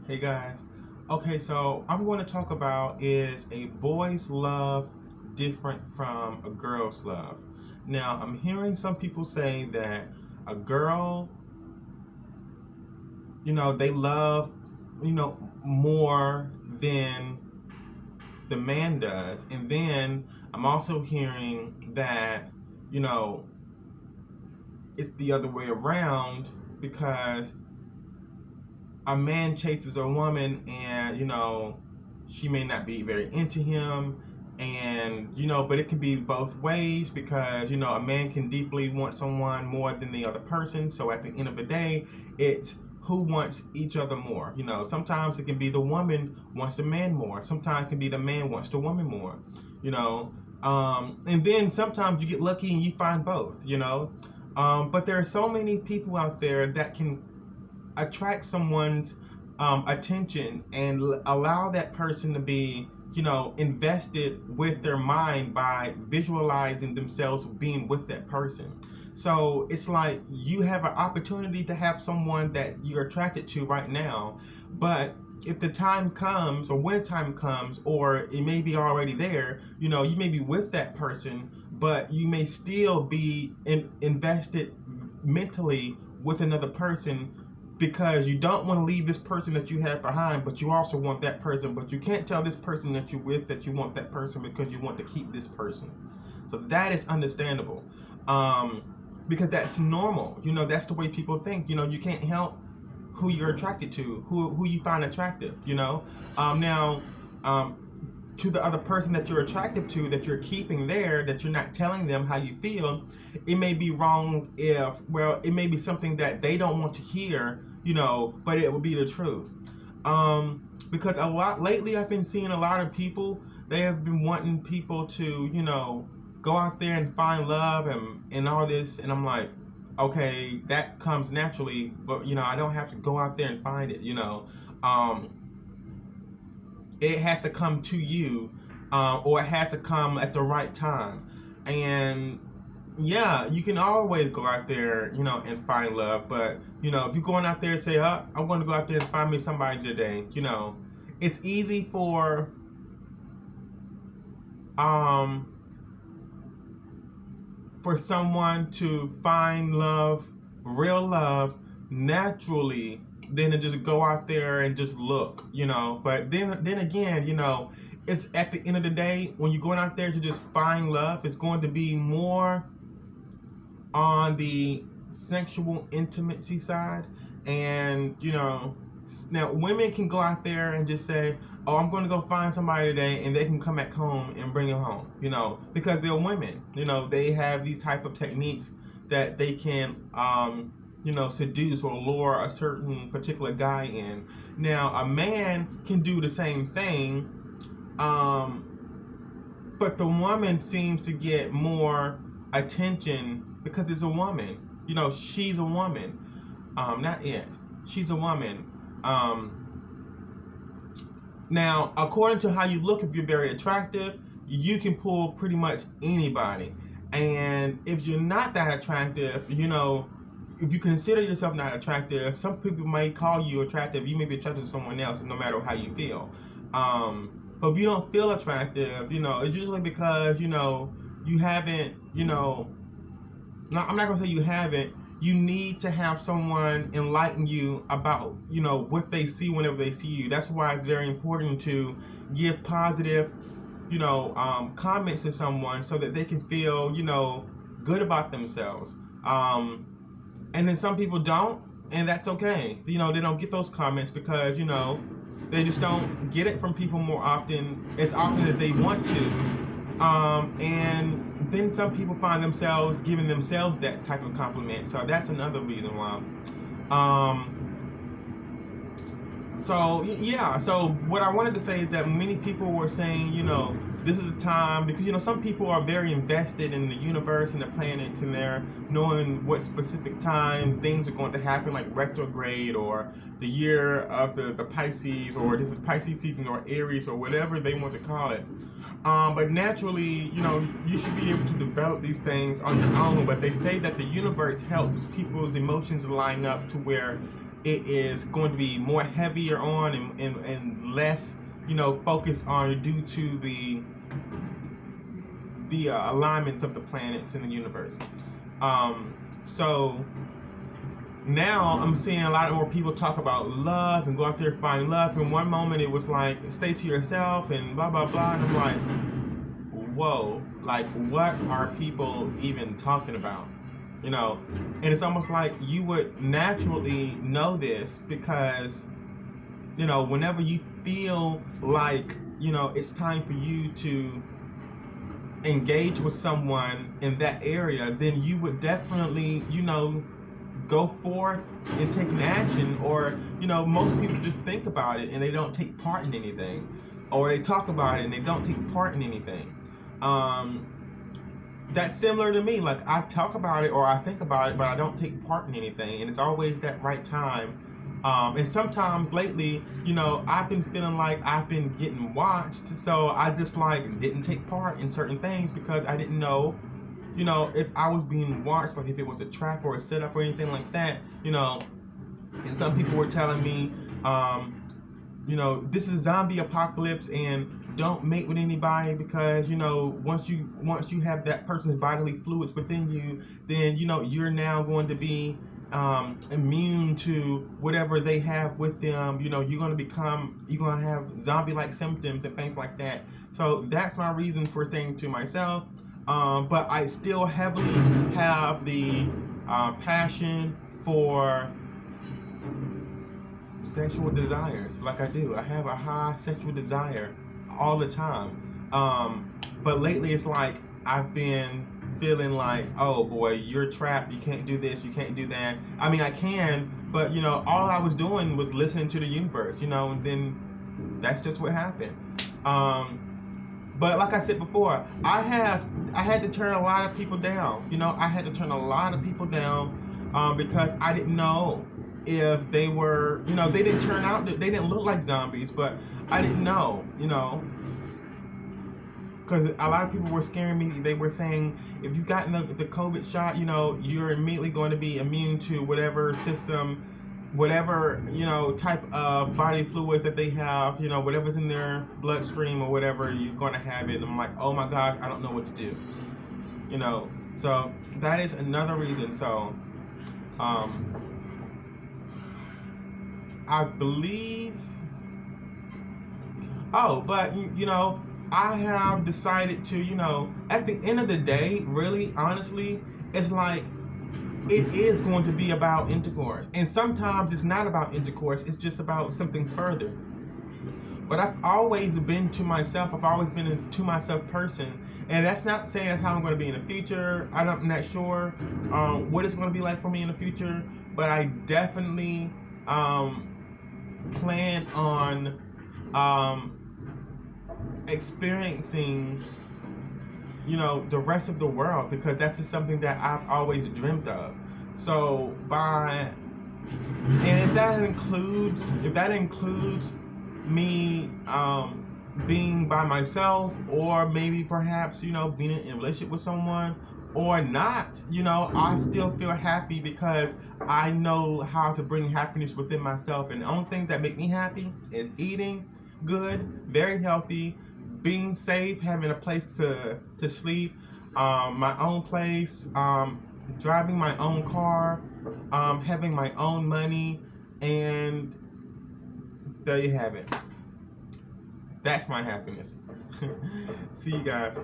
Hey guys. Okay, so I'm going to talk about, is a boy's love different from a girl's love? Now, I'm hearing some people say that a girl, they love, more than the man does. And then I'm also hearing that, you know, it's the other way around because a man chases a woman and she may not be very into him, and but it can be both ways because a man can deeply want someone more than the other person. So at the end of the day, it's who wants each other more. Sometimes it can be the woman wants the man more, sometimes it can be the man wants the woman more. you know and then sometimes you get lucky and you find both. But there are so many people out there that can attract someone's attention and allow that person to be, invested with their mind by visualizing themselves being with that person. So it's like you have an opportunity to have someone that you're attracted to right now, but if the time comes, or when the time comes, or it may be already there, you may be with that person, but you may still be invested mentally with another person because you don't want to leave this person that you have behind, but you also want that person. But you can't tell this person that you're with that you want that person because you want to keep this person. So that is understandable, because that's normal. That's the way people think. You can't help who you're attracted to, who you find attractive. Now, to the other person that you're attractive to, that you're keeping there, that you're not telling them how you feel, it may be wrong it may be something that they don't want to hear, but it will be the truth. Because a lot lately I've been seeing a lot of people, they have been wanting people to, go out there and find love and all this, and I'm like, okay, that comes naturally, but I don't have to go out there and find it. It has to come to you, or it has to come at the right time. And yeah, you can always go out there, and find love. But if you're going out there and say, I'm going to go out there and find me somebody today, it's easy for someone to find love, real love, naturally, than to just go out there and just look. But then again, it's at the end of the day, when you're going out there to just find love, it's going to be more on the sexual intimacy side. And now women can go out there and just say, I'm going to go find somebody today, and they can come back home and bring it home, because they're women. They have these type of techniques that they can seduce or lure a certain particular guy in. Now a man can do the same thing, but the woman seems to get more attention because it's a woman. She's a woman. Not it. She's a woman. Now, according to how you look, if you're very attractive, you can pull pretty much anybody. And if you're not that attractive, if you consider yourself not attractive, some people may call you attractive. You may be attracted to someone else, no matter how you feel. But if you don't feel attractive, it's usually because, you haven't, no, I'm not going to say you haven't. You need to have someone enlighten you about, what they see whenever they see you. That's why it's very important to give positive, comments to someone so that they can feel, good about themselves. And then some people don't, and that's okay. They don't get those comments because, they just don't get it from people as often as they want to. And then some people find themselves giving themselves that type of compliment. So that's another reason why. So what I wanted to say is that many people were saying, this is a time, because some people are very invested in the universe and the planets, and they're knowing what specific time things are going to happen, like retrograde, or the year of the Pisces, or this is Pisces season, or Aries, or whatever they want to call it. But naturally, you should be able to develop these things on your own. But they say that the universe helps people's emotions line up to where it is going to be more heavier on and less, focused on due to the alignments of the planets in the universe. So now I'm seeing a lot more people talk about love and go out there and find love. And one moment it was like, stay to yourself and blah blah blah, and I'm like, whoa, like what are people even talking about? And it's almost like you would naturally know this because, whenever you feel like, it's time for you to engage with someone in that area, then you would definitely, go forth and take an action. Or, most people just think about it and they don't take part in anything, or they talk about it and they don't take part in anything. That's similar to me. Like, I talk about it or I think about it, but I don't take part in anything, and it's always that right time. And sometimes lately, I've been feeling like I've been getting watched, so I just like didn't take part in certain things because I didn't know, if I was being watched, like if it was a trap or a setup or anything like that, And some people were telling me, this is zombie apocalypse and don't mate with anybody because, once you have that person's bodily fluids within you, then, you're now going to be immune to whatever they have with them. You're going to have zombie-like symptoms and things like that. So that's my reason for staying to myself. But I still heavily have the passion for sexual desires. Like I do. I have a high sexual desire all the time. But lately it's like I've been feeling like, oh boy, you're trapped. You can't do this. You can't do that. I mean, I can, but all I was doing was listening to the universe, and then that's just what happened. But like I said before, I had to turn a lot of people down. I had to turn a lot of people down because I didn't know if they were, they didn't turn out, they didn't look like zombies, but I didn't know, because a lot of people were scaring me. They were saying, if you've gotten the COVID shot, you're immediately going to be immune to whatever system, whatever, type of body fluids that they have, whatever's in their bloodstream or whatever, you're going to have it. And I'm like, oh my gosh, I don't know what to do. So that is another reason. So, I believe, but I have decided to, at the end of the day, really, honestly, it's like, it is going to be about intercourse. And sometimes it's not about intercourse, it's just about something further. But I've always been to myself, I've always been a to myself person. And that's not saying that's how I'm going to be in the future. I'm not sure what it's going to be like for me in the future. But I definitely plan on experiencing, the rest of the world, because that's just something that I've always dreamt of. So if that includes me being by myself, or maybe perhaps, being in a relationship with someone, or not, I still feel happy because I know how to bring happiness within myself. And the only things that make me happy is eating good, very healthy, being safe, having a place to sleep, my own place, driving my own car, having my own money, and there you have it. That's my happiness. See you guys.